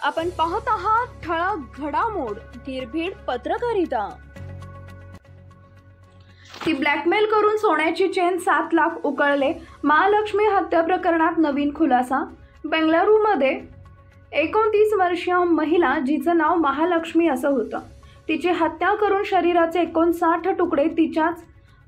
आपण पाहत आहात ठळक घडामोड निर्भीड पत्रकारिता। ती ब्लॅकमेल करून सोन्याची चेन 7 लाख उकळले। महालक्ष्मी हत्या प्रकरणात नवीन खुलासा। बेंगळुरूमध्ये 29 वर्षीय महिला जिचं नाव महालक्ष्मी असं होतं, तिची हत्या करून शरीराचे 59 तुकडे तिच्याच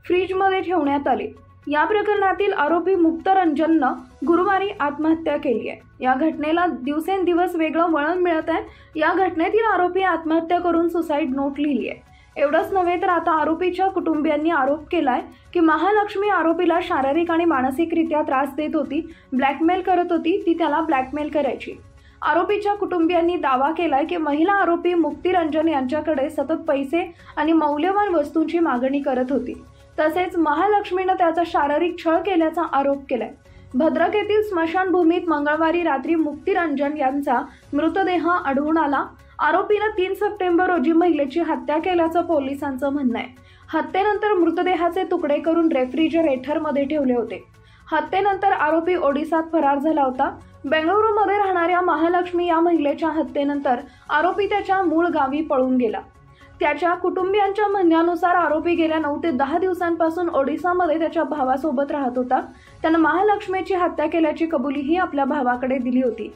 फ्रीजमध्ये ठेवण्यात आले। या प्रकरणातील आरोपी मुक्तरंजननं गुरुवारी आत्महत्या केली आहे। या घटनेला दिवसेंदिवस वेगळं वळण मिळत आहे। या घटनेतील आरोपी आत्महत्या करून सुसाईड नोट लिहिली आहे। एवढंच नव्हे तर आता आरोपीच्या कुटुंबियांनी आरोप केलाय की महालक्ष्मी आरोपीला शारीरिक आणि मानसिकरित्या त्रास देत होती, ब्लॅकमेल करत होती, ती त्याला ब्लॅकमेल करायची। आरोपीच्या कुटुंबियांनी दावा केलाय की महिला आरोपी मुक्तिरंजन यांच्याकडे सतत पैसे आणि मौल्यवान वस्तूंची मागणी करत होती। तसेच महालक्ष्मीनं त्याचा शारीरिक छळ केल्याचा आरोप केलाय। भद्रक येथील स्मशानभूमीत मंगळवारी रात्री मुक्तिरंजन यांचा मृतदेह आढळून आला। आरोपीनं 3 सप्टेंबर रोजी महिलेची हत्या केल्याचं पोलिसांचं म्हणणं आहे। हत्येनंतर मृतदेहाचे तुकडे करून रेफ्रिजरेटरमध्ये ठेवले होते। हत्येनंतर आरोपी ओडिसात फरार झाला होता। बेंगळुरूमध्ये राहणाऱ्या महालक्ष्मी या महिलेच्या हत्येनंतर आरोपी त्याच्या मूळ गावी पळून गेला। त्याच्या कुटुंबियांच्या म्हणण्यानुसार आरोपी गेल्या 9 ते 10 दिवसांपासून ओडिसामध्ये त्याच्या भावासोबत राहत होता। त्यानं महालक्ष्मीची हत्या केल्याची कबुलीही आपल्या भावाकडे दिली होती।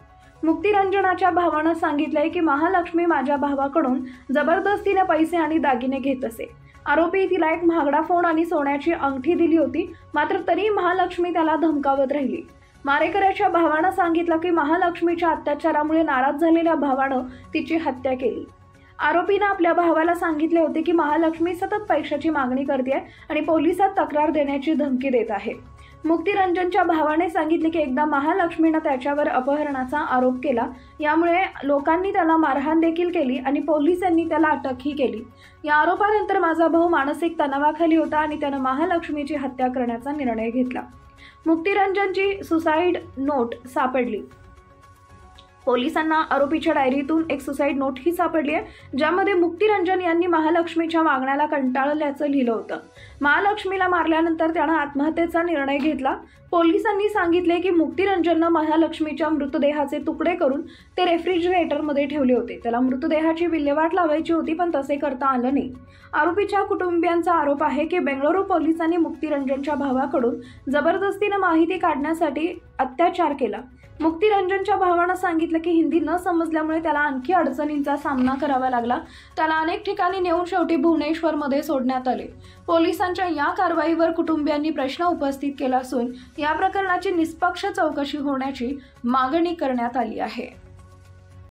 मुक्तिरंजनाच्या भावानं सांगितलंय की महालक्ष्मी माझ्या भावाकडून जबरदस्तीने पैसे आणि दागिने घेत असे। आरोपी तिला एक महागडा फोन आणि सोन्याची अंगठी दिली होती, मात्र तरी महालक्ष्मी त्याला धमकावत राहिली। मारेकऱ्याच्या भावानं सांगितलं की महालक्ष्मीच्या अत्याचारामुळे नाराज झालेल्या भावानं तिची हत्या केली। आरोपीनं आपल्या भावाला सांगितले होते की महालक्ष्मी सतत पैशाची मागणी करते आणि पोलिसात तक्रार देण्याची धमकी देत आहे। मुक्तिरंजनच्या भावाने सांगितले की एकदा महालक्ष्मीनं त्याच्यावर अपहरणाचा आरोप केला, यामुळे लोकांनी त्याला मारहाण देखील केली आणि पोलिसांनी त्याला अटकही केली। या आरोपानंतर माझा भाऊ मानसिक तणावाखाली होता आणि त्यानं महालक्ष्मीची हत्या करण्याचा निर्णय घेतला। मुक्तिरंजनची सुसाईड नोट सापडली। पोलिसांना आरोपीच्या डायरीतून एक सुसाईड नोटही सापडली आहे, ज्यामध्ये मुक्तिरंजन यांनी महालक्ष्मीच्या मागण्याला कंटाळल्याचं लिहिलं होतं। महालक्ष्मीला मारल्यानंतर त्यानं आत्महत्येचा निर्णय घेतला। पोलिसांनी सांगितले की मुक्तिरंजननं महालक्ष्मीच्या मृतदेहाचे तुकडे करून ते रेफ्रिजरेटरमध्ये ठेवले होते। त्याला मृतदेहाची विल्हेवाट लावायची होती, पण तसे करता आलं नाही। आरोपीच्या कुटुंबियांचा आरोप आहे की बेंगळुरू पोलिसांनी मुक्तिरंजनच्या भावाकडून जबरदस्तीने माहिती काढण्यासाठी अत्याचार केला। मुक्तिरंजनच्या भावानं सांगितलं की हिंदी न समजल्यामुळे त्याला आणखी अडचणींचा सामना करावा लागला। त्याला अनेक ठिकाणी नेऊन शेवटी भुवनेश्वरमध्ये सोडण्यात आले। पोलिसांच्या या कारवाईवर कुटुंबियांनी प्रश्न उपस्थित केला असून या प्रकरणाची निष्पक्ष चौकशी होण्याची मागणी करण्यात आली आहे।